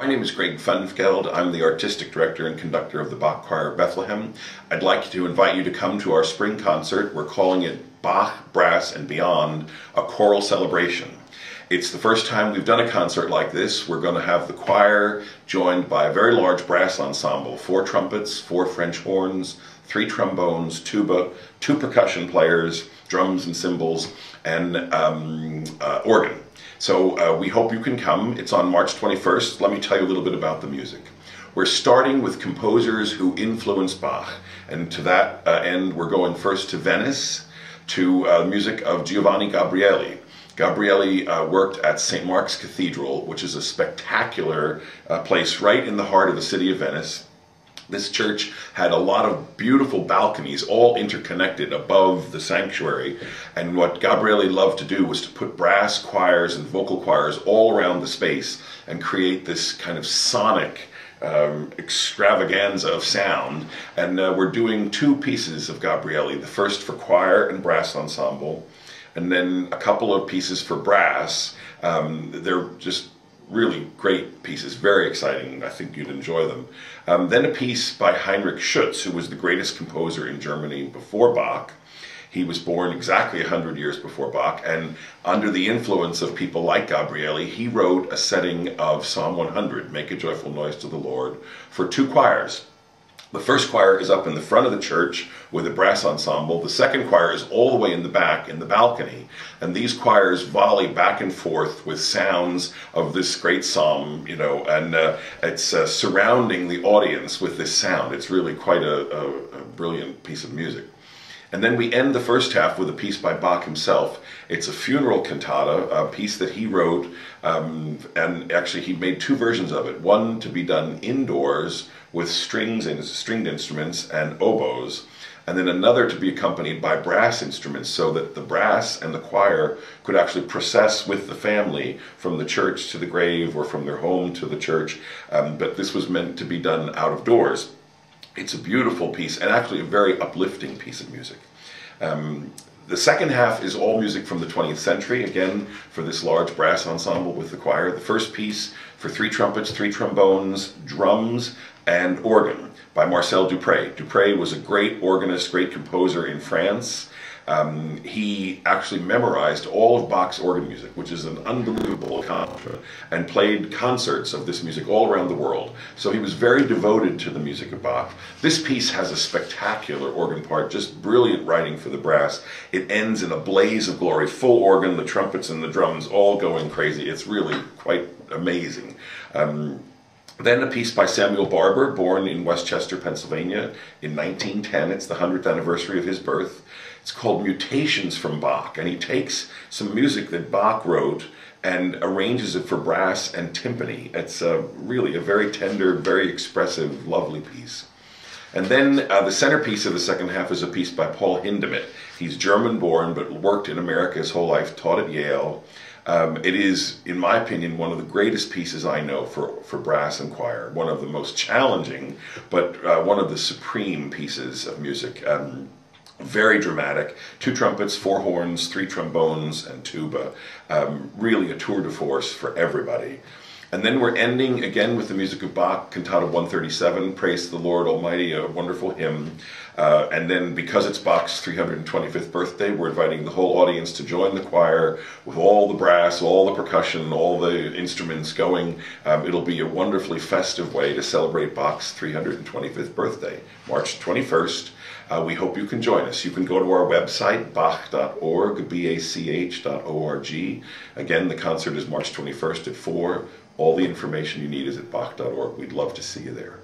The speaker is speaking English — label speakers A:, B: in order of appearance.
A: My name is Funfgeld. I'm the artistic director and conductor of the Bach Choir Bethlehem. I'd like to invite you to come to our spring concert. We're calling it Bach, Brass and Beyond, a choral celebration. It's the first time we've done a concert like this. We're going to have the choir joined by a very large brass ensemble, 4 trumpets, 4 French horns, 3 trombones, tuba, 2 percussion players, drums and cymbals, and organ. So we hope you can come. It's on March 21st. Let me tell you a little bit about the music. We're starting with composers who influenced Bach, and to that end we're going first to Venice, to music of Giovanni Gabrieli. Gabrieli worked at St. Mark's Cathedral, which is a spectacular place right in the heart of the city of Venice. This church had a lot of beautiful balconies, all interconnected above the sanctuary. And what Gabrieli loved to do was to put brass choirs and vocal choirs all around the space and create this kind of sonic extravaganza of sound. And we're doing 2 pieces of Gabrieli, the first for choir and brass ensemble, and then a couple of pieces for brass. They're just really great pieces, very exciting. I think you'd enjoy them. Then a piece by Heinrich Schütz, who was the greatest composer in Germany before Bach. He was born exactly 100 years before Bach, and under the influence of people like Gabrieli, he wrote a setting of Psalm 100, Make a Joyful Noise to the Lord, for 2 choirs. The first choir is up in the front of the church with a brass ensemble. The second choir is all the way in the back in the balcony. And these choirs volley back and forth with sounds of this great psalm, you know, and it's surrounding the audience with this sound. It's really quite a brilliant piece of music. And then we end the first half with a piece by Bach himself. It's a funeral cantata, a piece that he wrote, and actually he made 2 versions of it. One to be done indoors with strings and stringed instruments and oboes, and then another to be accompanied by brass instruments so that the brass and the choir could actually process with the family from the church to the grave or from their home to the church, but this was meant to be done out of doors. It's a beautiful piece and actually a very uplifting piece of music. The second half is all music from the 20th century, again for this large brass ensemble with the choir. The first piece for 3 trumpets, 3 trombones, drums, and organ by Marcel Dupré. Dupré was a great organist, great composer in France. He actually memorized all of Bach's organ music, which is an unbelievable accomplishment, and played concerts of this music all around the world. So he was very devoted to the music of Bach. This piece has a spectacular organ part, just brilliant writing for the brass. It ends in a blaze of glory, full organ, the trumpets and the drums all going crazy. It's really quite amazing. Then a piece by Samuel Barber, born in Westchester, Pennsylvania in 1910. It's the 100th anniversary of his birth. It's called Mutations from Bach, and he takes some music that Bach wrote and arranges it for brass and timpani. It's really a very tender, very expressive, lovely piece. And then the centerpiece of the second half is a piece by Paul Hindemith. He's German-born, but worked in America his whole life, taught at Yale. It is, in my opinion, one of the greatest pieces I know for brass and choir. One of the most challenging, but one of the supreme pieces of music. Very dramatic. 2 trumpets, 4 horns, 3 trombones, and tuba. Really a tour de force for everybody. And then we're ending again with the music of Bach, Cantata 137, Praise the Lord Almighty, a wonderful hymn. And then because it's Bach's 325th birthday, we're inviting the whole audience to join the choir with all the brass, all the percussion, all the instruments going. It'll be a wonderfully festive way to celebrate Bach's 325th birthday, March 21st. We hope you can join us. You can go to our website, bach.org, bach.org. Again, the concert is March 21st at 4. All the information you need is at bach.org. We'd love to see you there.